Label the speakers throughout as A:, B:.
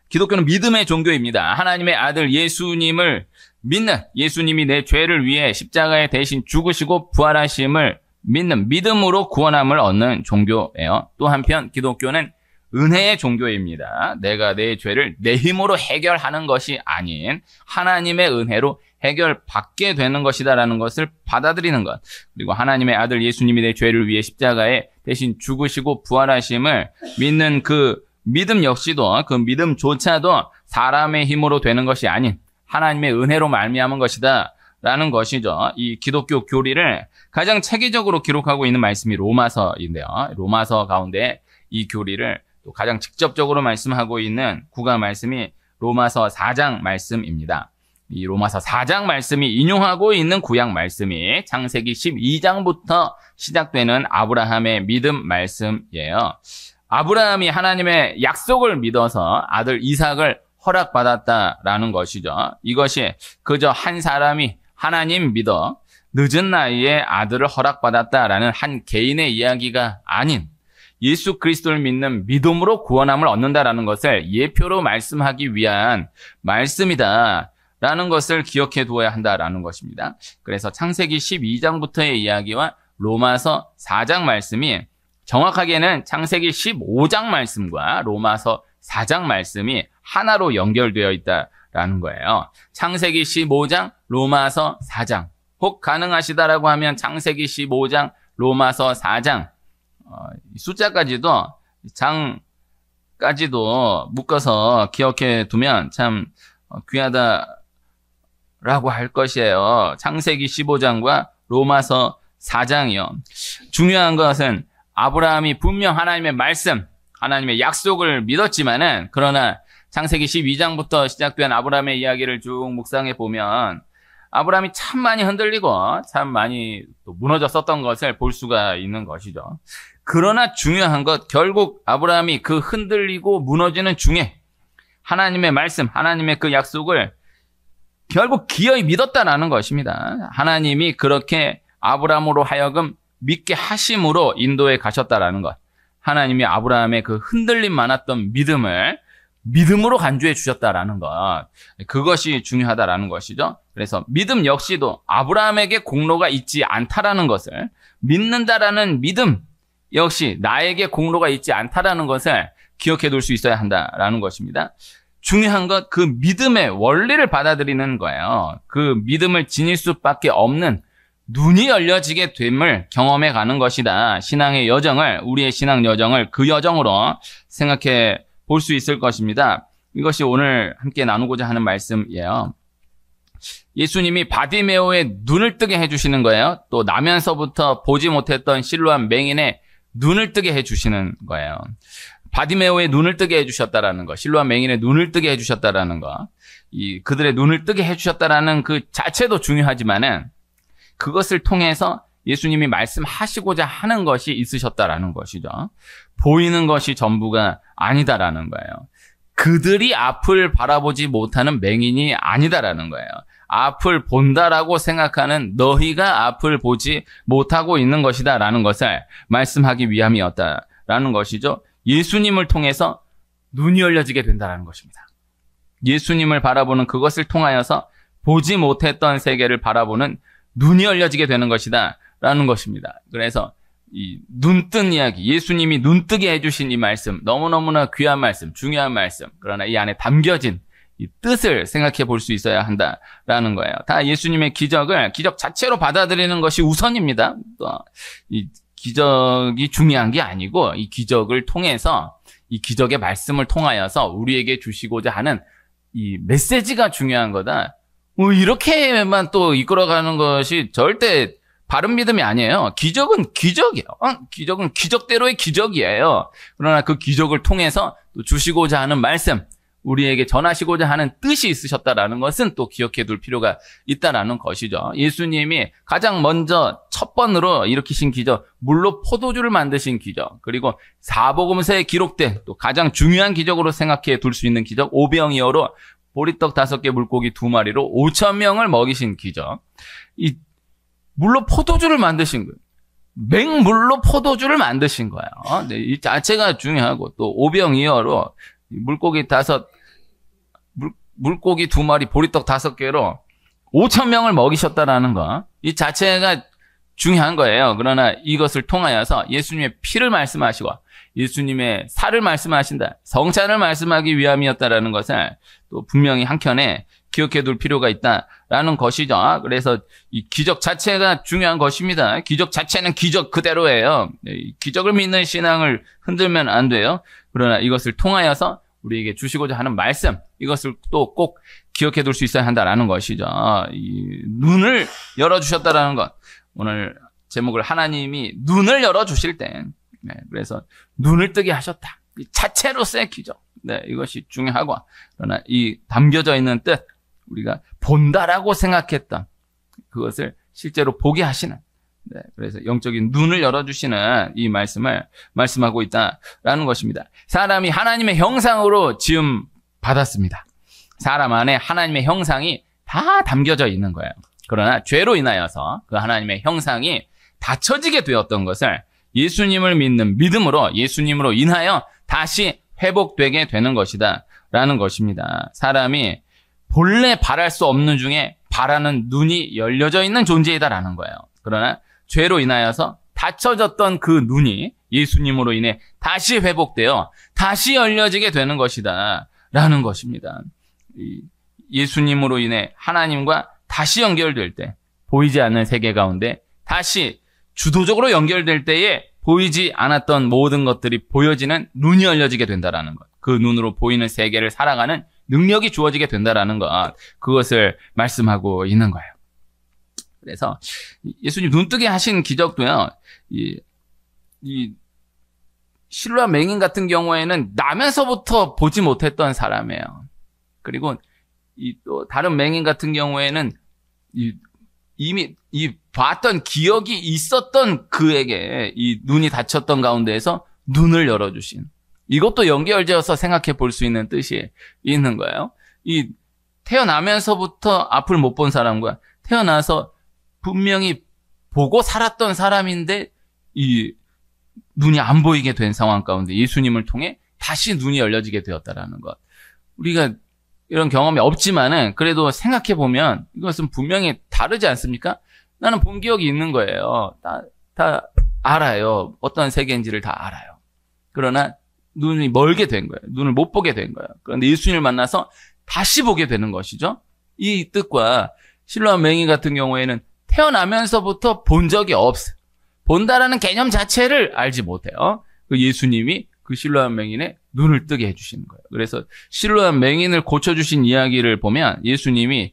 A: 기독교는 믿음의 종교입니다. 하나님의 아들 예수님을 믿는, 예수님이 내 죄를 위해 십자가에 대신 죽으시고 부활하심을 믿는, 믿음으로 구원함을 얻는 종교예요. 또 한편 기독교는 은혜의 종교입니다. 내가 내 죄를 내 힘으로 해결하는 것이 아닌 하나님의 은혜로 해결받게 되는 것이다라는 것을 받아들이는 것. 그리고 하나님의 아들 예수님이 내 죄를 위해 십자가에 대신 죽으시고 부활하심을 믿는 그 믿음 역시도, 그 믿음조차도 사람의 힘으로 되는 것이 아닌 하나님의 은혜로 말미암은 것이다 라는 것이죠. 이 기독교 교리를 가장 체계적으로 기록하고 있는 말씀이 로마서인데요. 로마서 가운데 이 교리를 또 가장 직접적으로 말씀하고 있는 구간 말씀이 로마서 4장 말씀입니다. 이 로마서 4장 말씀이 인용하고 있는 구약 말씀이 창세기 12장부터 시작되는 아브라함의 믿음 말씀이에요. 아브라함이 하나님의 약속을 믿어서 아들 이삭을 허락받았다라는 것이죠. 이것이 그저 한 사람이 하나님 믿어 늦은 나이에 아들을 허락받았다라는 한 개인의 이야기가 아닌 예수 그리스도를 믿는 믿음으로 구원함을 얻는다라는 것을 예표로 말씀하기 위한 말씀이다라는 것을 기억해 두어야 한다라는 것입니다. 그래서 창세기 12장부터의 이야기와 로마서 4장 말씀이 정확하게는 창세기 15장 말씀과 로마서 4장 말씀이 하나로 연결되어 있다라는 거예요. 창세기 15장, 로마서 4장. 혹 가능하시다라고 하면 창세기 15장, 로마서 4장. 숫자까지도, 장까지도 묶어서 기억해 두면 참 귀하다라고 할 것이에요. 창세기 15장과 로마서 4장이요. 중요한 것은 아브라함이 분명 하나님의 말씀, 하나님의 약속을 믿었지만은, 그러나 창세기 12장부터 시작된 아브라함의 이야기를 쭉 묵상해 보면 아브라함이 참 많이 흔들리고 참 많이 또 무너졌었던 것을 볼 수가 있는 것이죠. 그러나 중요한 것, 결국 아브라함이 그 흔들리고 무너지는 중에 하나님의 말씀, 하나님의 그 약속을 결국 기어이 믿었다라는 것입니다. 하나님이 그렇게 아브라함으로 하여금 믿게 하심으로 인도에 가셨다라는 것. 하나님이 아브라함의 그 흔들림 많았던 믿음을 믿음으로 간주해 주셨다라는 것. 그것이 중요하다라는 것이죠. 그래서 믿음 역시도 아브라함에게 공로가 있지 않다라는 것을, 믿는다라는 믿음 역시 나에게 공로가 있지 않다라는 것을 기억해 둘 수 있어야 한다라는 것입니다. 중요한 것, 그 믿음의 원리를 받아들이는 거예요. 그 믿음을 지닐 수밖에 없는 눈이 열려지게 됨을 경험해 가는 것이다. 신앙의 여정을, 우리의 신앙 여정을 그 여정으로 생각해 볼 수 있을 것입니다. 이것이 오늘 함께 나누고자 하는 말씀이에요. 예수님이 바디메오의 눈을 뜨게 해주시는 거예요. 또 나면서부터 보지 못했던 실로암 맹인의 눈을 뜨게 해주시는 거예요. 바디메오의 눈을 뜨게 해주셨다라는 거, 실로암 맹인의 눈을 뜨게 해주셨다라는 거, 그들의 눈을 뜨게 해주셨다라는 그 자체도 중요하지만은 그것을 통해서 예수님이 말씀하시고자 하는 것이 있으셨다라는 것이죠. 보이는 것이 전부가 아니다라는 거예요. 그들이 앞을 바라보지 못하는 맹인이 아니다라는 거예요. 앞을 본다라고 생각하는 너희가 앞을 보지 못하고 있는 것이다라는 것을 말씀하기 위함이었다라는 것이죠. 예수님을 통해서 눈이 열려지게 된다라는 것입니다. 예수님을 바라보는 그것을 통하여서 보지 못했던 세계를 바라보는 눈이 열려지게 되는 것이다 라는 것입니다. 그래서 이 눈뜬 이야기, 예수님이 눈뜨게 해주신 이 말씀, 너무너무나 귀한 말씀, 중요한 말씀, 그러나 이 안에 담겨진 이 뜻을 생각해 볼 수 있어야 한다라는 거예요. 다 예수님의 기적을 기적 자체로 받아들이는 것이 우선입니다. 또 이 기적이 중요한 게 아니고 이 기적을 통해서, 이 기적의 말씀을 통하여서 우리에게 주시고자 하는 이 메시지가 중요한 거다. 이렇게만 또 이끌어가는 것이 절대 바른 믿음이 아니에요. 기적은 기적이에요. 기적은 기적대로의 기적이에요. 그러나 그 기적을 통해서 또 주시고자 하는 말씀, 우리에게 전하시고자 하는 뜻이 있으셨다라는 것은 또 기억해 둘 필요가 있다라는 것이죠. 예수님이 가장 먼저 첫 번으로 일으키신 기적, 물로 포도주를 만드신 기적, 그리고 사복음서에 기록된 또 가장 중요한 기적으로 생각해 둘 수 있는 기적, 오병이어로 보리떡 5개 물고기 2마리로 5,000명을 먹이신 기적. 이 물로 포도주를 만드신 거예요. 맹물로 포도주를 만드신 거예요. 이 자체가 중요하고, 또 오병이어로 물고기 물고기 2마리, 보리떡 5개로 5,000명을 먹이셨다라는 거. 이 자체가 중요한 거예요. 그러나 이것을 통하여서 예수님의 피를 말씀하시고 예수님의 살을 말씀하신다. 성찬을 말씀하기 위함이었다라는 것을 또 분명히 한켠에 기억해 둘 필요가 있다라는 것이죠. 그래서 이 기적 자체가 중요한 것입니다. 기적 자체는 기적 그대로예요. 기적을 믿는 신앙을 흔들면 안 돼요. 그러나 이것을 통하여서 우리에게 주시고자 하는 말씀, 이것을 또 꼭 기억해 둘 수 있어야 한다라는 것이죠. 이 눈을 열어주셨다라는 것. 오늘 제목을 하나님이 눈을 열어주실 때, 네, 그래서 눈을 뜨게 하셨다. 이 자체로서의 기적. 네, 이것이 중요하고, 그러나 이 담겨져 있는 뜻, 우리가 본다라고 생각했던 그것을 실제로 보게 하시는, 네, 그래서 영적인 눈을 열어주시는 이 말씀을 말씀하고 있다라는 것입니다. 사람이 하나님의 형상으로 지음 받았습니다. 사람 안에 하나님의 형상이 다 담겨져 있는 거예요. 그러나 죄로 인하여서 그 하나님의 형상이 닫혀지게 되었던 것을 예수님을 믿는 믿음으로, 예수님으로 인하여 다시 회복되게 되는 것이다 라는 것입니다. 사람이 본래 바랄 수 없는 중에 바라는 눈이 열려져 있는 존재이다라는 거예요. 그러나 죄로 인하여서 닫혀졌던 그 눈이 예수님으로 인해 다시 회복되어 다시 열려지게 되는 것이다 라는 것입니다. 예수님으로 인해 하나님과 다시 연결될 때, 보이지 않는 세계 가운데 다시 주도적으로 연결될 때에 보이지 않았던 모든 것들이 보여지는 눈이 열려지게 된다라는 것. 그 눈으로 보이는 세계를 살아가는 능력이 주어지게 된다라는 것. 그것을 말씀하고 있는 거예요. 그래서 예수님 눈뜨게 하신 기적도요, 이 실로암 맹인 같은 경우에는 나면서부터 보지 못했던 사람이에요. 그리고 또 다른 맹인 같은 경우에는 이미 봤던 기억이 있었던 그에게 이 눈이 닫혔던 가운데에서 눈을 열어주신, 이것도 연결되어서 생각해 볼 수 있는 뜻이 있는 거예요. 이 태어나면서부터 앞을 못 본 사람과 태어나서 분명히 보고 살았던 사람인데 이 눈이 안 보이게 된 상황 가운데 예수님을 통해 다시 눈이 열려지게 되었다라는 것. 우리가 이런 경험이 없지만은 그래도 생각해 보면 이것은 분명히 다르지 않습니까? 나는 본 기억이 있는 거예요. 다 알아요. 어떤 세계인지를 다 알아요. 그러나 눈이 멀게 된 거예요. 눈을 못 보게 된 거예요. 그런데 예수님을 만나서 다시 보게 되는 것이죠. 이 뜻과 실로암 맹인 같은 경우에는 태어나면서부터 본 적이 없어요. 본다라는 개념 자체를 알지 못해요. 그 예수님이 그 실로암 맹인의 눈을 뜨게 해주시는 거예요. 그래서 실로암 맹인을 고쳐주신 이야기를 보면 예수님이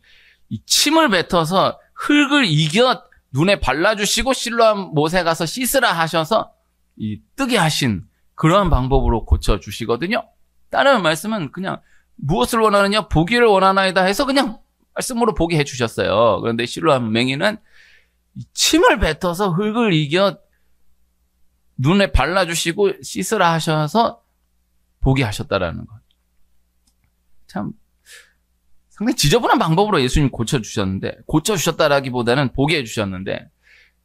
A: 이 침을 뱉어서 흙을 이겨 눈에 발라주시고 실로암 못에 가서 씻으라 하셔서 이 뜨게 하신 그러한 방법으로 고쳐주시거든요. 다른 말씀은 그냥 무엇을 원하느냐, 보기를 원하나이다 해서 그냥 말씀으로 보게 해주셨어요. 그런데 실로암 맹인은 침을 뱉어서 흙을 이겨 눈에 발라주시고 씻으라 하셔서 보게 하셨다라는 것. 참 상당히 지저분한 방법으로 예수님 고쳐주셨다라기보다는 보게 해주셨는데,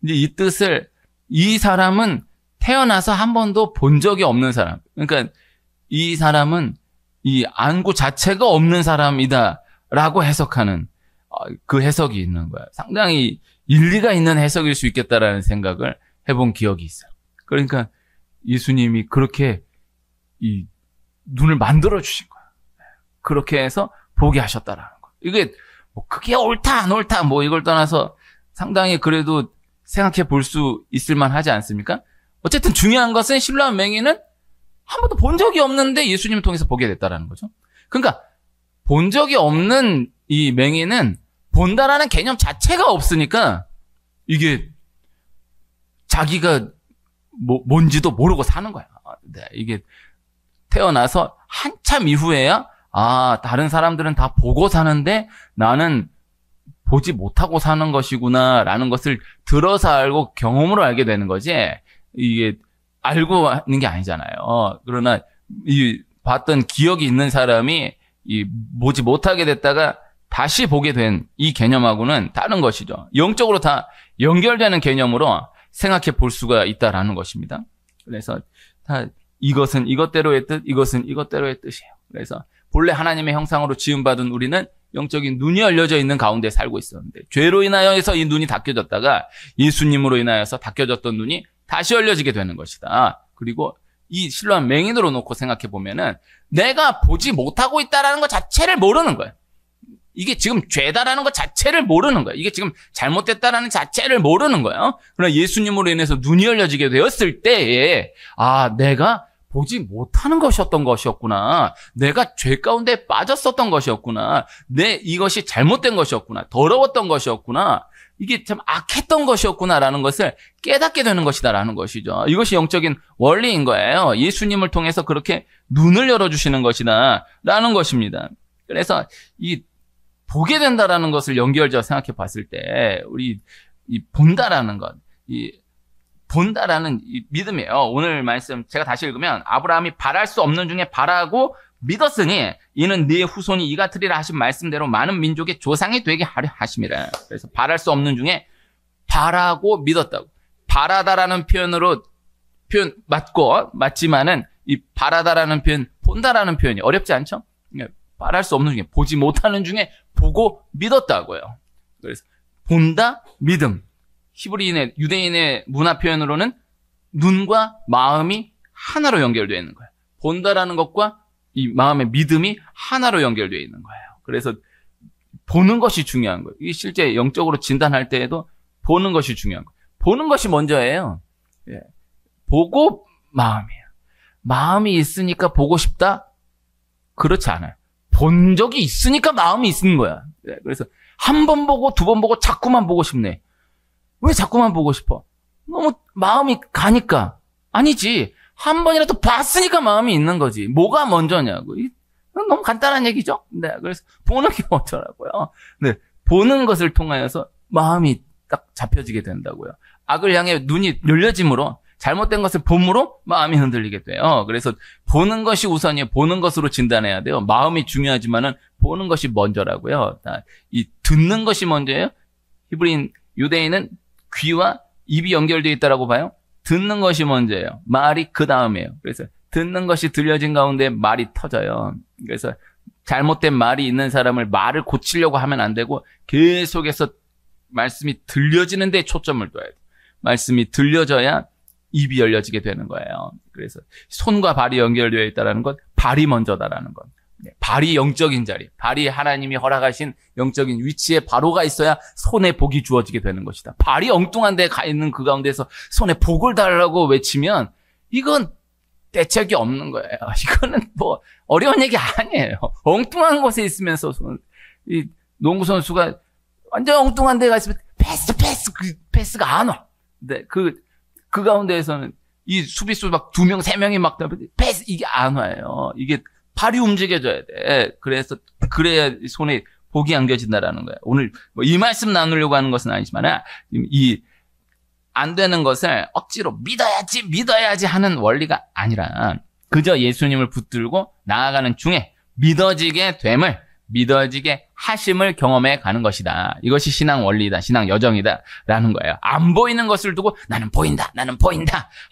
A: 이제 이 뜻을, 이 사람은 태어나서 한 번도 본 적이 없는 사람, 그러니까 이 사람은 이 안구 자체가 없는 사람이다라고 해석하는 그 해석이 있는 거야. 상당히 일리가 있는 해석일 수 있겠다라는 생각을 해본 기억이 있어요. 그러니까 예수님이 그렇게 이 눈을 만들어 주신 거야. 그렇게 해서 보게 하셨다라는 거. 이게 뭐 그게 옳다 안 옳다 뭐 이걸 떠나서 상당히 그래도 생각해 볼 수 있을 만하지 않습니까? 어쨌든 중요한 것은 실로암 맹인은 한 번도 본 적이 없는데 예수님을 통해서 보게 됐다라는 거죠. 그러니까 본 적이 없는 이 맹인은 본다라는 개념 자체가 없으니까 이게 자기가 뭔지도 모르고 사는 거야. 네, 이게 태어나서 한참 이후에야 다른 사람들은 다 보고 사는데 나는 보지 못하고 사는 것이구나 라는 것을 들어서 알고 경험으로 알게 되는 거지, 이게 알고 하는 게 아니잖아요. 그러나 이 봤던 기억이 있는 사람이 이 보지 못하게 됐다가 다시 보게 된 이 개념하고는 다른 것이죠. 영적으로 다 연결되는 개념으로 생각해 볼 수가 있다라는 것입니다. 그래서 다 이것은 이것대로의 뜻, 이것은 이것대로의 뜻이에요. 그래서 본래 하나님의 형상으로 지음받은 우리는 영적인 눈이 열려져 있는 가운데 살고 있었는데 죄로 인하여서 이 눈이 닫혀졌다가 예수님으로 인하여서 닫혀졌던 눈이 다시 열려지게 되는 것이다. 그리고 이 실로암 맹인으로 놓고 생각해 보면은 내가 보지 못하고 있다라는 것 자체를 모르는 거예요. 이게 지금 죄다라는 것 자체를 모르는 거예요. 이게 지금 잘못됐다라는 자체를 모르는 거예요. 그러나 예수님으로 인해서 눈이 열려지게 되었을 때에 내가 보지 못하는 것이었던 것이었구나. 내가 죄 가운데 빠졌었던 것이었구나. 이것이 잘못된 것이었구나. 더러웠던 것이었구나. 이게 참 악했던 것이었구나라는 것을 깨닫게 되는 것이다라는 것이죠. 이것이 영적인 원리인 거예요. 예수님을 통해서 그렇게 눈을 열어주시는 것이다라는 것입니다. 그래서 이 보게 된다라는 것을 연결지어 생각해 봤을 때 우리 이 본다라는 것, 이 본다라는 이 믿음이에요. 오늘 말씀 제가 다시 읽으면 아브라함이 바랄 수 없는 중에 바라고 믿었으니 이는 네 후손이 이 같으리라 하신 말씀대로 많은 민족의 조상이 되게 하려 하심이라. 그래서 바랄 수 없는 중에 바라고 믿었다고. 바라다라는 표현 맞지만은 이 바라다라는 표현, 본다라는 표현이 어렵지 않죠? 바랄 수 없는 중에, 보지 못하는 중에 보고 믿었다고요. 그래서 본다, 믿음. 히브리인의, 유대인의 문화 표현으로는 눈과 마음이 하나로 연결되어 있는 거예요. 본다라는 것과 이 마음의 믿음이 하나로 연결되어 있는 거예요. 그래서 보는 것이 중요한 거예요. 이 실제 영적으로 진단할 때에도 보는 것이 중요한 거예요. 보는 것이 먼저예요. 보고 마음이에요. 마음이 있으니까 보고 싶다? 그렇지 않아요. 본 적이 있으니까 마음이 있는 거야. 그래서 한 번 보고 두 번 보고 자꾸만 보고 싶네. 왜 자꾸만 보고 싶어? 너무 마음이 가니까. 아니지. 한 번이라도 봤으니까 마음이 있는 거지. 뭐가 먼저냐고. 너무 간단한 얘기죠? 네. 그래서 보는 게 먼저라고요. 네. 보는 것을 통하여서 마음이 딱 잡혀지게 된다고요. 악을 향해 눈이 열려짐으로 잘못된 것을 봄으로 마음이 흔들리게 돼요. 그래서 보는 것이 우선이에요. 보는 것으로 진단해야 돼요. 마음이 중요하지만은 보는 것이 먼저라고요. 이 듣는 것이 먼저예요. 히브리인, 유대인은 귀와 입이 연결되어 있다라고 봐요. 듣는 것이 먼저예요. 말이 그 다음이에요. 그래서 듣는 것이 들려진 가운데 말이 터져요. 그래서 잘못된 말이 있는 사람을 말을 고치려고 하면 안 되고 계속해서 말씀이 들려지는 데 초점을 둬야 돼요. 말씀이 들려져야 입이 열려지게 되는 거예요. 그래서 손과 발이 연결되어 있다는 것, 발이 먼저다라는 것. 발이 영적인 자리, 발이 하나님이 허락하신 영적인 위치에 바로가 있어야 손에 복이 주어지게 되는 것이다. 발이 엉뚱한 데 가 있는 그 가운데서 손에 복을 달라고 외치면 이건 대책이 없는 거예요. 이거는 뭐 어려운 얘기 아니에요. 엉뚱한 곳에 있으면서 이 농구 선수가 완전 엉뚱한 데가 있으면 패스가 안 와. 근데 그 가운데에서는 이 수비수 막 2명, 3명이 막 패스 이게 안 와요. 이게 발이 움직여져야 돼. 그래야 손에 복이 안겨진다라는 거예요. 오늘 뭐 이 말씀 나누려고 하는 것은 아니지만 이 안 되는 것을 억지로 믿어야지 하는 원리가 아니라 그저 예수님을 붙들고 나아가는 중에 믿어지게 하심을 경험해 가는 것이다. 이것이 신앙 원리다. 신앙 여정이다. 라는 거예요. 안 보이는 것을 두고 나는 보인다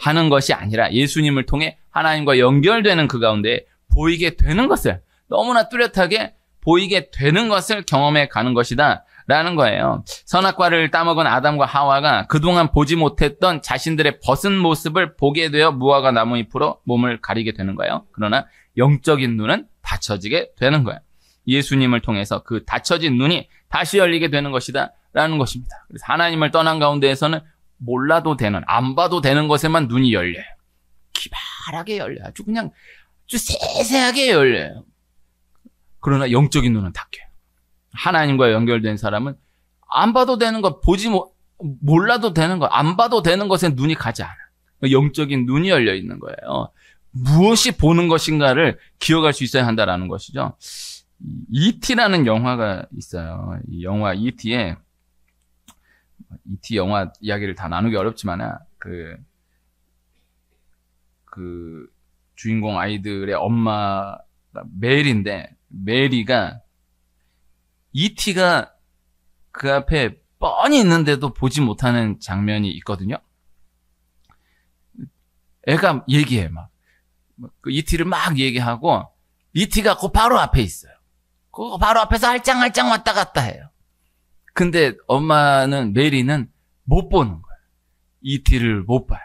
A: 하는 것이 아니라 예수님을 통해 하나님과 연결되는 그 가운데 보이게 되는 것을 너무나 뚜렷하게 보이게 되는 것을 경험해 가는 것이다. 라는 거예요. 선악과를 따먹은 아담과 하와가 그동안 보지 못했던 자신들의 벗은 모습을 보게 되어 무화과 나무 잎으로 몸을 가리게 되는 거예요. 그러나 영적인 눈은 닫혀지게 되는 거예요. 예수님을 통해서 그 닫혀진 눈이 다시 열리게 되는 것이다. 라는 것입니다. 그래서 하나님을 떠난 가운데에서는 몰라도 되는, 안 봐도 되는 것에만 눈이 열려요. 기발하게 열려요. 아주 세세하게 열려요. 그러나 영적인 눈은 닫혀요. 하나님과 연결된 사람은 안 봐도 되는 것, 몰라도 되는 것, 안 봐도 되는 것에 눈이 가지 않아. 영적인 눈이 열려 있는 거예요. 무엇이 보는 것인가를 기억할 수 있어야 한다라는 것이죠. E.T.라는 영화가 있어요. 이 영화 E.T.에 E.T. 영화 이야기를 다 나누기 어렵지만 그 주인공 아이들의 엄마가 메리인데 메리가 E.T.가 그 앞에 뻔히 있는데도 보지 못하는 장면이 있거든요. 애가 얘기해 그 E.T.를 막 얘기하고 ET가 그 바로 앞에 있어요. 그 바로 앞에서 할짱할짱 왔다 갔다 해요. 근데 엄마는, 메리는 못 보는 거예요. ET를 못 봐요.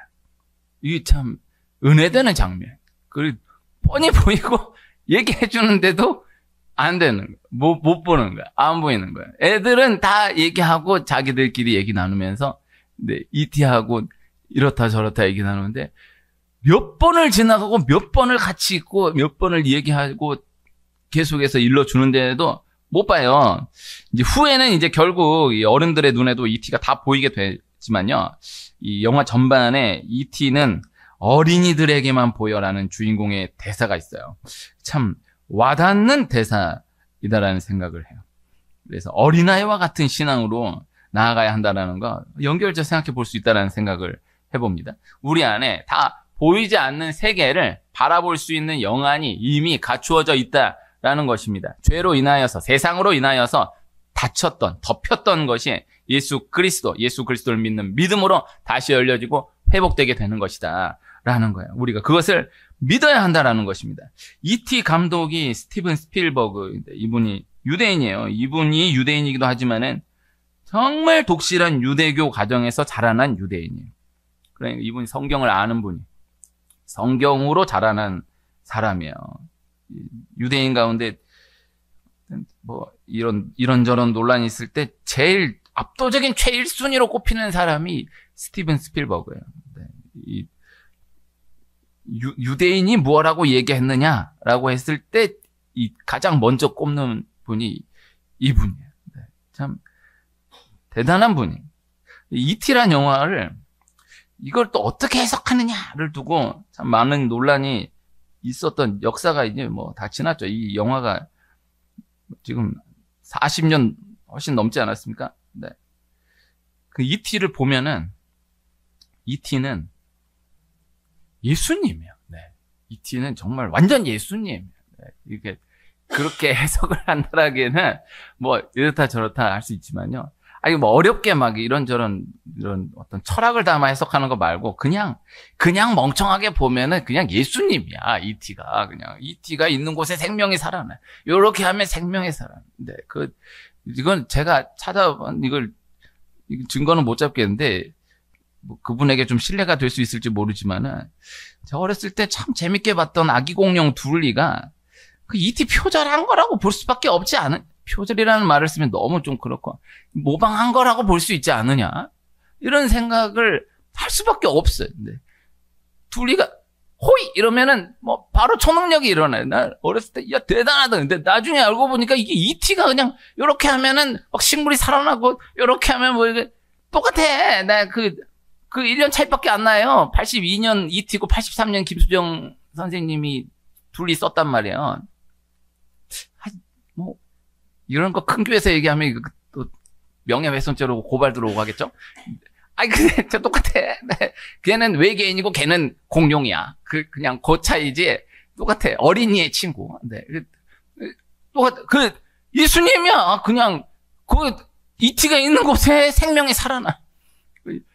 A: 이게 참 은혜되는 장면. 그리고 뻔히 보이고 얘기해 주는데도 안 되는 거예요. 못 보는 거야. 안 보이는 거야. 애들은 다 얘기하고 자기들끼리 얘기 나누면서, 근데 ET하고 이렇다 저렇다 얘기 나누는데, 몇 번을 지나가고 몇 번을 같이 있고 몇 번을 얘기하고 계속해서 일러주는데도 못 봐요. 이제 후에는 이제 결국 이 어른들의 눈에도 ET가 다 보이게 되지만요. 이 영화 전반에 ET는 어린이들에게만 보여라는 주인공의 대사가 있어요. 참 와닿는 대사이다라는 생각을 해요. 그래서 어린아이와 같은 신앙으로 나아가야 한다라는 거 연결해서 생각해 볼 수 있다라는 생각을 해봅니다. 우리 안에 다 보이지 않는 세계를 바라볼 수 있는 영안이 이미 갖추어져 있다라는 것입니다. 죄로 인하여서, 세상으로 인하여서 닫혔던, 덮였던 것이 예수 그리스도를 믿는 믿음으로 다시 열려지고 회복되게 되는 것이다 라는 거예요. 우리가 그것을 믿어야 한다라는 것입니다. E.T. 감독이 스티븐 스필버그인데, 이분이 유대인이에요. 이분이 유대인이기도 하지만은 정말 독실한 유대교 가정에서 자라난 유대인이에요. 그러니까 이분이 성경을 아는 분이, 성경으로 자라난 사람이에요. 유대인 가운데 뭐 이런저런 논란이 있을 때 제일 압도적인 최일순위로 꼽히는 사람이 스티븐 스필버그예요. 이 유대인이 무엇라고 얘기했느냐라고 했을 때 이 가장 먼저 꼽는 분이 이분이에요. 참 대단한 분이. E.T.란 영화를 이걸 또 어떻게 해석하느냐를 두고 참 많은 논란이 있었던 역사가 이제 뭐 다 지났죠. 이 영화가 지금 40년 훨씬 넘지 않았습니까? 네. 그 E.T.를 보면은 E.T.는 예수님이에요. 네. E.T.는 정말 완전 예수님이에요. 네. 이게 그렇게 해석을 한다라기에는 뭐 이렇다 저렇다 할 수 있지만요. 아니 뭐 어렵게 막 이런 어떤 철학을 담아 해석하는 거 말고 그냥 멍청하게 보면은 그냥 예수님이야. E.T.가 그냥 E.T.가 있는 곳에 생명이 살아나. 요렇게 하면 생명이 살아나. 근데 이건 제가 찾아본 이걸 증거는 못 잡겠는데 뭐 그분에게 좀 신뢰가 될 수 있을지 모르지만은 제가 어렸을 때 참 재밌게 봤던 아기 공룡 둘리가 그 E.T. 표절한 거라고 볼 수밖에 없지 않은. 표절이라는 말을 쓰면 너무 좀 그렇고 모방한 거라고 볼 수 있지 않느냐 이런 생각을 할 수밖에 없어요. 근데 둘리가 호이 이러면은 뭐 바로 초능력이 일어나요. 나 어렸을 때 야 대단하다. 근데 나중에 알고 보니까 이게 E.T.가 그냥 요렇게 하면은 막 식물이 살아나고 요렇게 하면 뭐 이게 똑같아. 나 그 1년 차이밖에 안 나요. 82년 E.T.고 83년 김수정 선생님이 둘리 썼단 말이에요. 뭐 이런 거 큰 교회에서 얘기하면 또 명예훼손죄로 고발 들어오고 하겠죠? 아니, 근데 저 똑같아. 네. 걔는 외계인이고 걔는 공룡이야. 그냥 그 차이지. 똑같아. 어린이의 친구. 네. 똑같아. 예수님이야. 그냥, E.T.가 있는 곳에 생명이 살아나.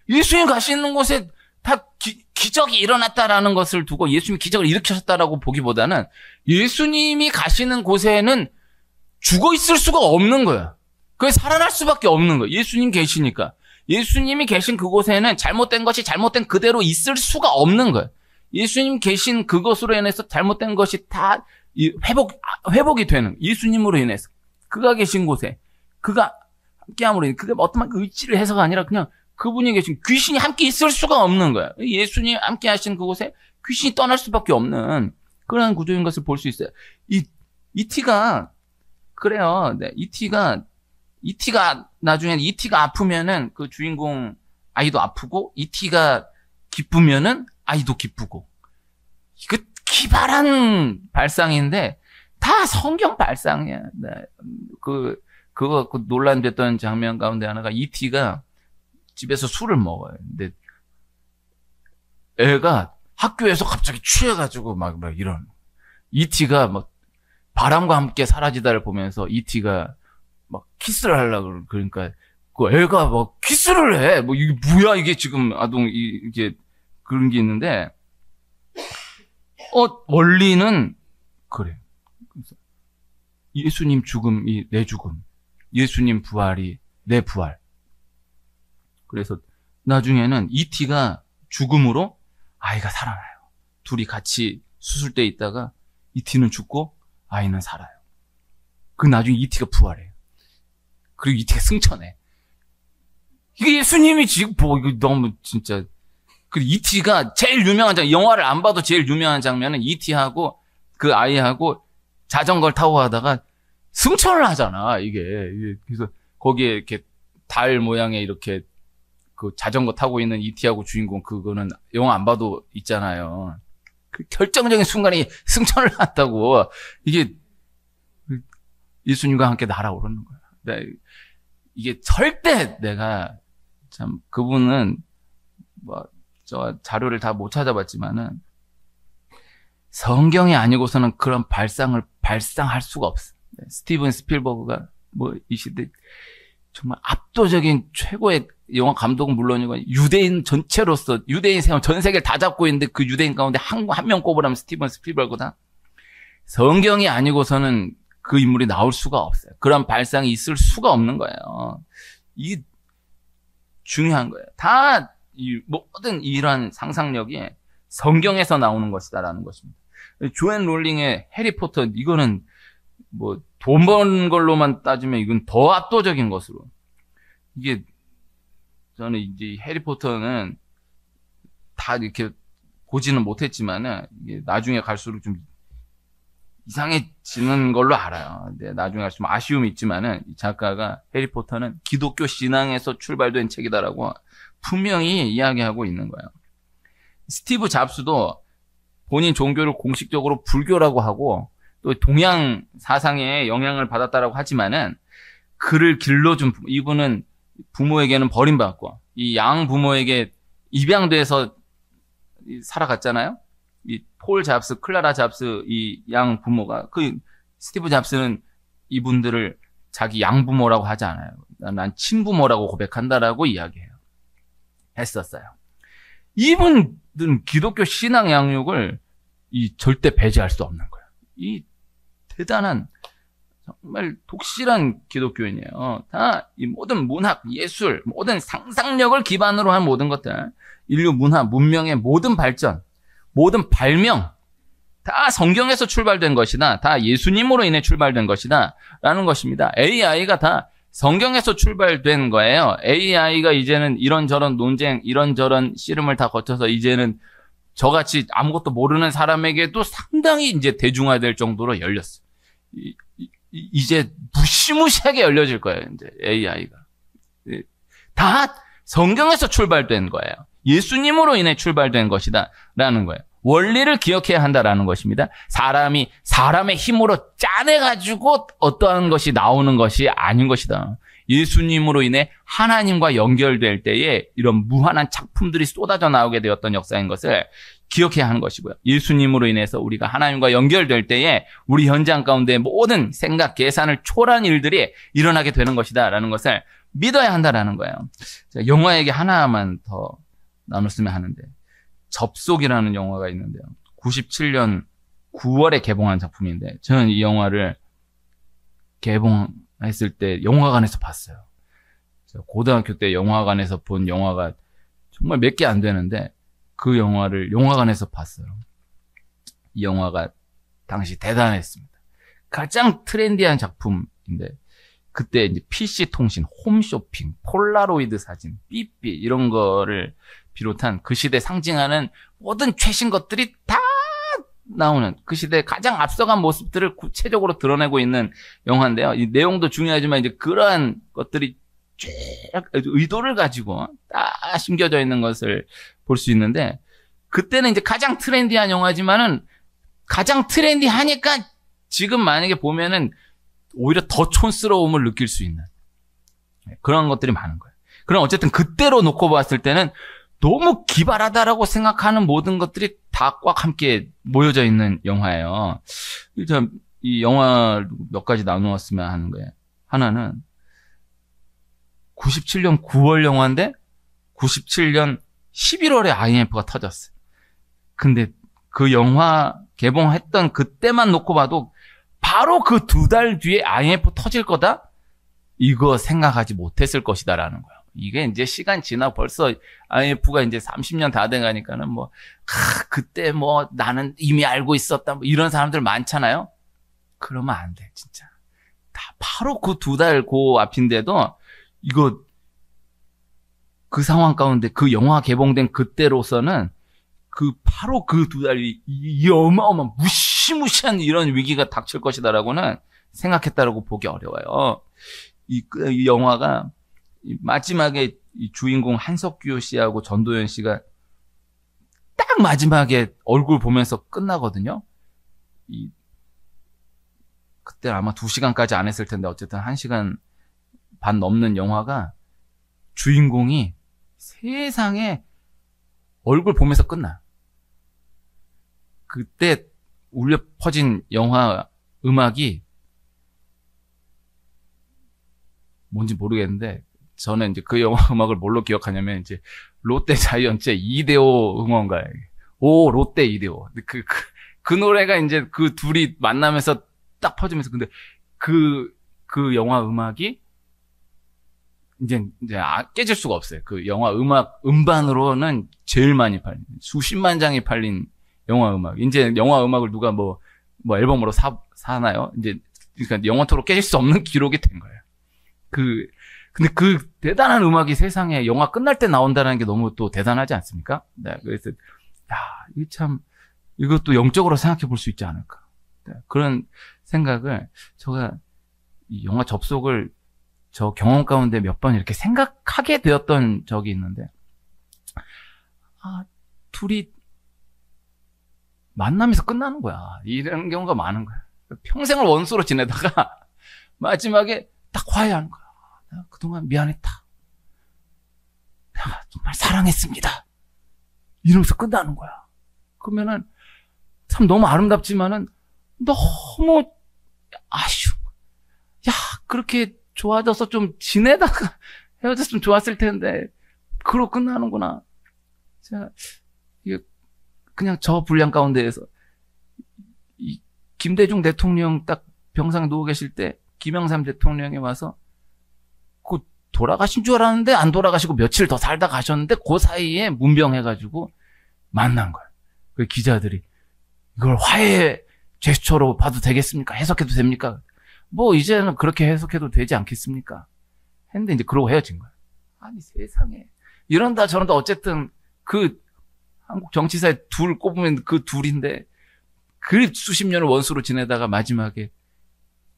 A: 예수님 가시는 곳에 다 기적이 일어났다라는 것을 두고 예수님이 기적을 일으키셨다라고 보기보다는 예수님이 가시는 곳에는 죽어 있을 수가 없는 거야. 그게 살아날 수밖에 없는 거야. 예수님 계시니까. 예수님이 계신 그곳에는 잘못된 것이 잘못된 그대로 있을 수가 없는 거야. 예수님 계신 그것으로 인해서 잘못된 것이 다 회복이 되는 거야. 예수님으로 인해서. 그가 계신 곳에. 그가 함께함으로 인해 그게 어떤 의지를 해서가 아니라 그냥 그분이 계신 귀신이 함께 있을 수가 없는 거야. 예수님 함께 하신 그곳에 귀신이 떠날 수밖에 없는 그런 구조인 것을 볼 수 있어요. E.T.가 그래요. 네. E.T.가 나중에 E.T.가 아프면은 그 주인공 아이도 아프고 E.T.가 기쁘면은 아이도 기쁘고. 이거 기발한 발상인데 다 성경 발상이야. 네. 그거 논란됐던 장면 가운데 하나가 E.T.가 집에서 술을 먹어요. 근데 애가 학교에서 갑자기 취해가지고 막 이런. E.T.가 막 바람과 함께 사라지다를 보면서 E.T.가 막 키스를 하려고 그러니까 그 애가 막 키스를 해. 뭐 이게 뭐야 이게 지금 아동 이게 그런 게 있는데 원리는 그래. 예수님 죽음이 내 죽음, 예수님 부활이 내 부활. 그래서 나중에는 이티가 죽음으로 아이가 살아나요. 둘이 같이 수술대에 있다가 이티는 죽고 아이는 살아요. 그 나중에 이티가 부활해요. 그리고 이티가 승천해. 이게 예수님이 지금 이거 너무 진짜. 그 이티가 제일 유명한 영화를 안 봐도 제일 유명한 장면은 이티하고 그 아이하고 자전거를 타고 가다가 승천을 하잖아, 이게. 그래서 거기에 이렇게 달 모양의 이렇게 그 자전거 타고 있는 이티하고 주인공, 그거는 영화 안 봐도 있잖아요. 그 결정적인 순간에 승천을 한다고. 이게 예수님과 함께 날아오르는 거야. 이게 절대 내가 참 그분은 저 자료를 다 못 찾아봤지만은 성경이 아니고서는 그런 발상할 수가 없어. 스티븐 스필버그가 이 시대 정말 압도적인 최고의 영화 감독은 물론이고 유대인 전체로서 유대인 세원 전 세계를 다 잡고 있는데 그 유대인 가운데 한 명 꼽으라면 스티븐 스필버그다. 성경이 아니고서는 그 인물이 나올 수가 없어요. 그런 발상이 있을 수가 없는 거예요. 이게 중요한 거예요. 다 모든 이러한 상상력이 성경에서 나오는 것이다라는 것입니다. 조앤 롤링의 해리포터, 이거는 돈 번 걸로만 따지면 이건 더 압도적인 것으로. 이게 저는 이제 해리포터는 다 이렇게 보지는 못했지만은 이게 나중에 갈수록 좀 이상해지는 걸로 알아요. 근데 나중에 갈수록 아쉬움이 있지만은 이 작가가 해리포터는 기독교 신앙에서 출발된 책이다라고 분명히 이야기하고 있는 거예요. 스티브 잡스도 본인 종교를 공식적으로 불교라고 하고 또 동양 사상에 영향을 받았다라고 하지만은 그를 길러준 이분은 부모에게는 버림받고 이 양 부모에게 입양돼서 살아갔잖아요. 이 폴 잡스, 클라라 잡스 이 양 부모가 스티브 잡스는 이분들을 자기 양 부모라고 하지 않아요. 난 친부모라고 고백한다라고 이야기해요. 했었어요. 이분들은 기독교 신앙 양육을 절대 배제할 수 없는 거예요. 이 대단한 정말 독실한 기독교인이에요. 다 이 모든 문학, 예술, 모든 상상력을 기반으로 한 모든 것들, 인류 문화, 문명의 모든 발전, 모든 발명, 다 성경에서 출발된 것이다. 다 예수님으로 인해 출발된 것이다. 라는 것입니다. AI가 다 성경에서 출발된 거예요. AI가 이제는 이런저런 논쟁, 이런저런 씨름을 다 거쳐서 이제는 저같이 아무것도 모르는 사람에게도 상당히 이제 대중화될 정도로 열렸어요. 이제 무시무시하게 열려질 거예요, 이제 AI가. 다 성경에서 출발된 거예요. 예수님으로 인해 출발된 것이다. 라는 거예요. 원리를 기억해야 한다라는 것입니다. 사람이 사람의 힘으로 짜내가지고 어떠한 것이 나오는 것이 아닌 것이다. 예수님으로 인해 하나님과 연결될 때에 이런 무한한 작품들이 쏟아져 나오게 되었던 역사인 것을 기억해야 하는 것이고요. 예수님으로 인해서 우리가 하나님과 연결될 때에 우리 현장 가운데 모든 생각, 계산을 초월한 일들이 일어나게 되는 것이다라는 것을 믿어야 한다라는 거예요. 제가 영화 얘기 하나만 더 나눴으면 하는데, 접속이라는 영화가 있는데요. 97년 9월에 개봉한 작품인데 저는 이 영화를 개봉했을 때 영화관에서 봤어요. 제가 고등학교 때 영화관에서 본 영화가 정말 몇 개 안 되는데 그 영화를 영화관에서 봤어요. 이 영화가 당시 대단했습니다. 가장 트렌디한 작품인데 그때 이제 PC 통신, 홈쇼핑, 폴라로이드 사진, 삐삐 이런 거를 비롯한 그 시대 상징하는 모든 최신 것들이 다 나오는 그 시대의 가장 앞서간 모습들을 구체적으로 드러내고 있는 영화인데요. 이 내용도 중요하지만 이제 그러한 것들이 쭉 의도를 가지고 다 심겨져 있는 것을 볼 수 있는데 그때는 이제 가장 트렌디한 영화지만은 가장 트렌디하니까 지금 만약에 보면은 오히려 더 촌스러움을 느낄 수 있는 그런 것들이 많은 거예요. 그럼 어쨌든 그때로 놓고 봤을 때는 너무 기발하다라고 생각하는 모든 것들이 다 꽉 함께 모여져 있는 영화예요. 이 영화 몇 가지 나누었으면 하는 거예요. 하나는 97년 9월 영화인데 97년 11월에 IMF가 터졌어요. 근데 그 영화 개봉했던 그때만 놓고 봐도 바로 그 2달 뒤에 IMF 터질 거다? 이거 생각하지 못했을 것이다라는 거예요. 이게 이제 시간 지나고 벌써 IMF가 이제 30년 다 돼가니까는 뭐, 그때 뭐 나는 이미 알고 있었다. 뭐 이런 사람들 많잖아요. 그러면 안 돼, 진짜. 다 바로 그 2달 그 앞인데도 이거 그 상황 가운데 그 영화 개봉된 그때로서는 바로 그 2달이 이 어마어마한 무시무시한 이런 위기가 닥칠 것이다라고는 생각했다라고 보기 어려워요. 이 영화가 마지막에 이 주인공 한석규 씨하고 전도연 씨가 딱 마지막에 얼굴 보면서 끝나거든요. 그때 아마 2시간까지 안 했을 텐데 어쨌든 1시간 반 넘는 영화가 주인공이 세상에 얼굴 보면서 끝나. 그때 울려 퍼진 영화 음악이 뭔지 모르겠는데 저는 이제 그 영화 음악을 뭘로 기억하냐면 이제 롯데 자이언츠의 이대호 응원가에 오 롯데 이대호 그 노래가 이제 그 둘이 만나면서 딱 퍼지면서 근데 그 영화 음악이 이제 깨질 수가 없어요. 그 영화 음악 음반으로는 제일 많이 팔린 수십만 장이 팔린 영화 음악. 이제 영화 음악을 누가 뭐 앨범으로 사나요? 이제 그러니까 영원토록 깨질 수 없는 기록이 된 거예요. 근데 그 대단한 음악이 세상에 영화 끝날 때 나온다는 게 너무 또 대단하지 않습니까? 네, 그래서 이게 참 이것도 영적으로 생각해 볼 수 있지 않을까. 네, 그런 생각을 제가 이 영화 접속을 저 경험 가운데 몇 번 이렇게 생각하게 되었던 적이 있는데 둘이 만나면서 끝나는 거야. 이런 경우가 많은 거야. 평생을 원수로 지내다가 마지막에 딱 화해하는 거야. 내가 그동안 미안했다. 내가 정말 사랑했습니다. 이러면서 끝나는 거야. 그러면은 참 너무 아름답지만은 너무 아쉬운 거야. 야, 그렇게 좋아져서 좀 지내다가 헤어졌으면 좋았을 텐데 그러고 끝나는구나. 자, 이게 그냥 저 분량 가운데에서 이 김대중 대통령 딱 병상에 누워 계실 때 김영삼 대통령이 와서 그 돌아가신 줄 알았는데 안 돌아가시고 며칠 더 살다 가셨는데 그 사이에 문병해가지고 만난 거예요. 그 기자들이 이걸 화해 제스처로 봐도 되겠습니까? 해석해도 됩니까? 뭐 이제는 그렇게 해석해도 되지 않겠습니까? 했는데 이제 그러고 헤어진 거예요. 아니 세상에 이런다 저런다 어쨌든 그 한국 정치사에 둘 꼽으면 그 둘인데 그 수십 년을 원수로 지내다가 마지막에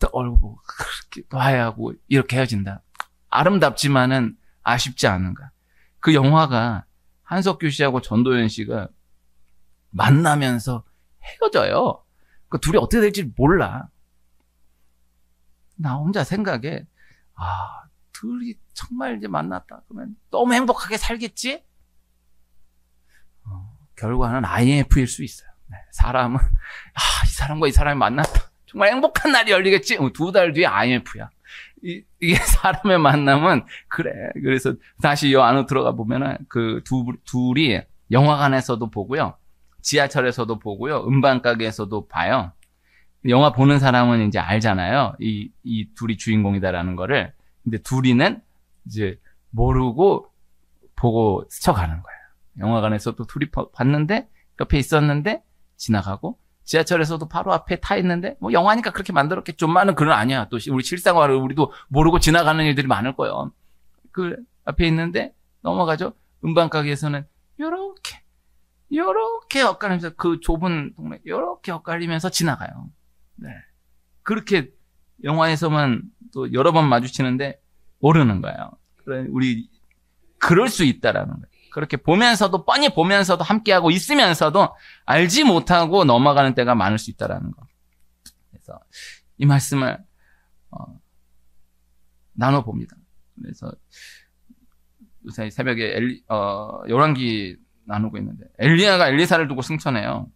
A: 또 얼굴 보고 그렇게 화해하고 이렇게 헤어진다. 아름답지만은 아쉽지 않은가. 그 영화가 한석규 씨하고 전도연 씨가 만나면서 헤어져요. 그 둘이 어떻게 될지 몰라. 나 혼자 생각에 둘이 정말 이제 만났다 그러면 너무 행복하게 살겠지? 결과는 IMF일 수 있어요. 네, 사람은 이 사람과 이 사람이 만났다. 정말 행복한 날이 열리겠지? 2달 뒤에 IMF야. 이게 사람의 만남은 그래. 그래서 다시 이 안으로 들어가 보면은 그 둘이 영화관에서도 보고요. 지하철에서도 보고요. 음반 가게에서도 봐요. 영화 보는 사람은 이제 알잖아요. 이 둘이 주인공이다라는 거를. 근데 둘이는 이제 모르고 보고 스쳐가는 거예요. 영화관에서도 둘이 봤는데 옆에 있었는데 지나가고 지하철에서도 바로 앞에 타 있는데 뭐 영화니까 그렇게 만들었겠지만은 그건 아니야. 또 우리 실생활을 우리도 모르고 지나가는 일들이 많을 거예요. 그 앞에 있는데 넘어가죠. 음반 가게에서는 요렇게 엇갈리면서 그 좁은 동네 요렇게 엇갈리면서 지나가요. 네. 그렇게 영화에서만 또 여러 번 마주치는데 모르는 거예요. 그래 우리 그럴 수 있다라는 거예요. 그렇게 보면서도 뻔히 보면서도 함께하고 있으면서도 알지 못하고 넘어가는 때가 많을 수 있다라는 거. 그래서 이 말씀을 나눠봅니다. 그래서 요새 새벽에 열왕기 나누고 있는데 엘리야가 엘리사를 두고 승천해요.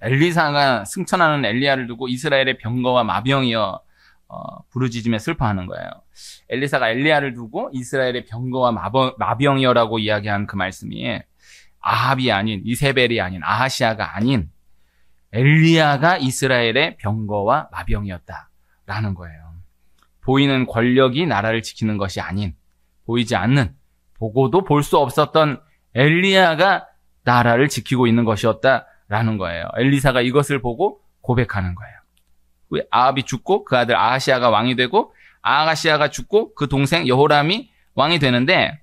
A: 엘리사가 승천하는 엘리야를 두고 이스라엘의 병거와 마병이여 부르짖으며 슬퍼하는 거예요. 엘리사가 엘리야를 두고 이스라엘의 병거와 마병이여라고 이야기한 그 말씀이 아합이 아닌 이세벨이 아닌 아하시아가 아닌 엘리야가 이스라엘의 병거와 마병이었다라는 거예요. 보이는 권력이 나라를 지키는 것이 아닌, 보이지 않는, 보고도 볼 수 없었던 엘리야가 나라를 지키고 있는 것이었다라는 거예요. 엘리사가 이것을 보고 고백하는 거예요. 왜 아합이 죽고 그 아들 아하시아가 왕이 되고, 아하시아가 죽고 그 동생 여호람이 왕이 되는데,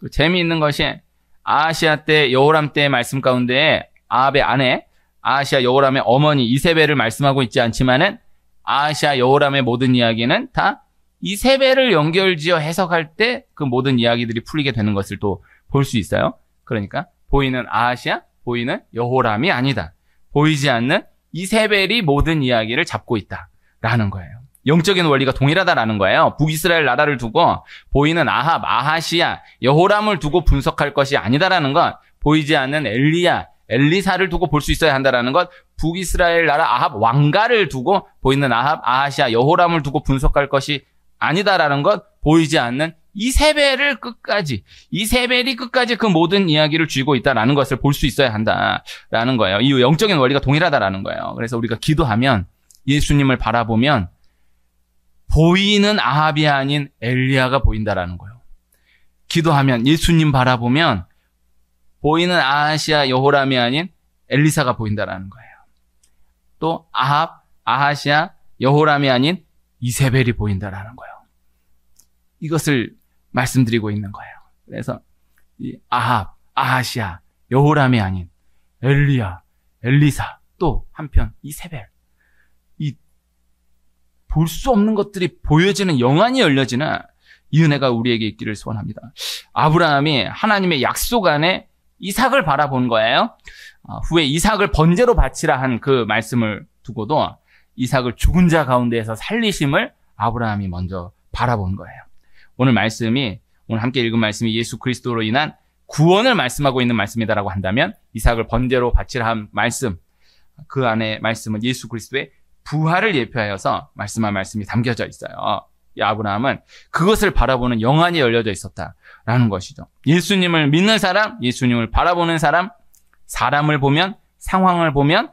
A: 또 재미있는 것이 아하시아 때, 여호람 때의 말씀 가운데 아합의 아내 아하시아 여호람의 어머니 이세벨을 말씀하고 있지 않지만은, 아하시아 여호람의 모든 이야기는 다 이세벨을 연결지어 해석할 때 그 모든 이야기들이 풀리게 되는 것을 또 볼 수 있어요. 그러니까 보이는 아하시아, 보이는 여호람이 아니다. 보이지 않는 이세벨이 모든 이야기를 잡고 있다라는 거예요. 영적인 원리가 동일하다라는 거예요. 북이스라엘 나라를 두고 보이는 아합, 아하시아, 여호람을 두고 분석할 것이 아니다라는 것, 보이지 않는 엘리야, 엘리사를 두고 볼 수 있어야 한다라는 것, 북이스라엘 나라 아합 왕가를 두고 보이는 아합, 아하시아, 여호람을 두고 분석할 것이 아니다라는 것, 보이지 않는 이세벨이 끝까지 그 모든 이야기를 쥐고 있다라는 것을 볼 수 있어야 한다라는 거예요. 이 영적인 원리가 동일하다라는 거예요. 그래서 우리가 기도하면, 예수님을 바라보면 보이는 아합이 아닌 엘리야가 보인다라는 거예요. 기도하면, 예수님 바라보면 보이는 아하시아, 여호람이 아닌 엘리사가 보인다라는 거예요. 또 아합, 아하시아, 여호람이 아닌 이세벨이 보인다라는 거예요. 이것을 말씀드리고 있는 거예요. 그래서 이 아합, 아하시아, 여호람이 아닌 엘리야, 엘리사, 또 한편 이세벨, 이 볼 수 없는 것들이 보여지는, 영안이 열려지는 이 은혜가 우리에게 있기를 소원합니다. 아브라함이 하나님의 약속 안에 이삭을 바라본 거예요. 후에 이삭을 번제로 바치라 한 그 말씀을 두고도 이삭을 죽은 자 가운데에서 살리심을 아브라함이 먼저 바라본 거예요. 오늘 함께 읽은 말씀이 예수 그리스도로 인한 구원을 말씀하고 있는 말씀이다라고 한다면, 이삭을 번제로 바치라 한 말씀, 그 안에 말씀은 예수 그리스도의 부활을 예표하여서 말씀한 말씀이 담겨져 있어요. 이 아브라함은 그것을 바라보는 영안이 열려져 있었다라는 것이죠. 예수님을 믿는 사람, 예수님을 바라보는 사람, 사람을 보면, 상황을 보면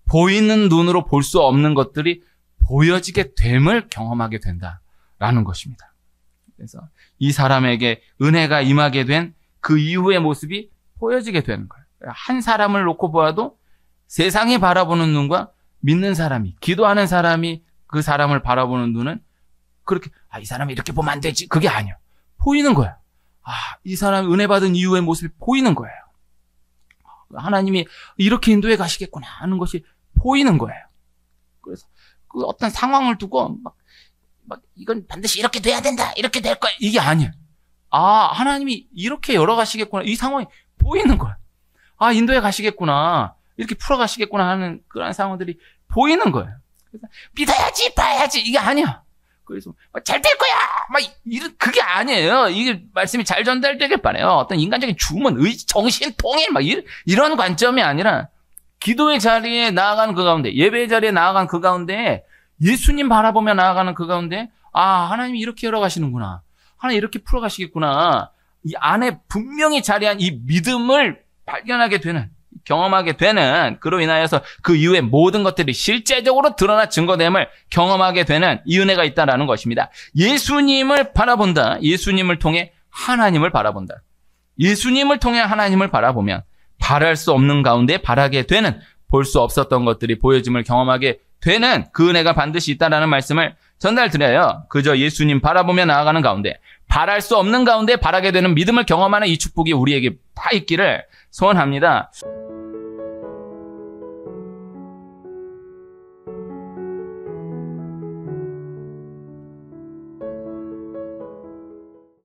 A: 보이는 눈으로 볼 수 없는 것들이 보여지게 됨을 경험하게 된다라는 것입니다. 그래서 이 사람에게 은혜가 임하게 된 그 이후의 모습이 보여지게 되는 거예요. 한 사람을 놓고 보아도 세상이 바라보는 눈과 믿는 사람이, 기도하는 사람이 그 사람을 바라보는 눈은 그렇게, 이 사람이 이렇게 보면 안 되지, 그게 아니야. 보이는 거야. 이 사람 은혜 받은 이후의 모습이 보이는 거예요. 하나님이 이렇게 인도해 가시겠구나 하는 것이 보이는 거예요. 그래서 그 어떤 상황을 두고 막 이건 반드시 이렇게 돼야 된다, 이렇게 될 거야, 이게 아니에요. 하나님이 이렇게 열어가시겠구나, 이 상황이 보이는 거야. 인도해 가시겠구나, 이렇게 풀어가시겠구나 하는 그런 상황들이 보이는 거예요. 그래서 믿어야지, 봐야지, 이게 아니야. 그래서 잘 될 거야, 그게 아니에요. 이게 말씀이 잘 전달되길 바래요. 어떤 인간적인 주문, 의지, 정신, 통일, 이런 관점이 아니라 기도의 자리에 나아가는 그 가운데, 예배의 자리에 나아가는 그 가운데, 예수님 바라보며 나아가는 그 가운데, 하나님이 이렇게 열어가시는구나, 하나님 이렇게 풀어가시겠구나, 이 안에 분명히 자리한 이 믿음을 발견하게 되는, 경험하게 되는, 그로 인하여서 그 이후의 모든 것들이 실제적으로 드러나 증거됨을 경험하게 되는 이 은혜가 있다라는 것입니다. 예수님을 바라본다. 예수님을 통해 하나님을 바라본다. 예수님을 통해 하나님을 바라보면 바랄 수 없는 가운데 바라게 되는, 볼 수 없었던 것들이 보여짐을 경험하게 되는 그 은혜가 반드시 있다라는 말씀을 전달드려요. 그저 예수님 바라보며 나아가는 가운데, 바랄 수 없는 가운데 바라게 되는 믿음을 경험하는 이 축복이 우리에게 다 있기를 소원합니다.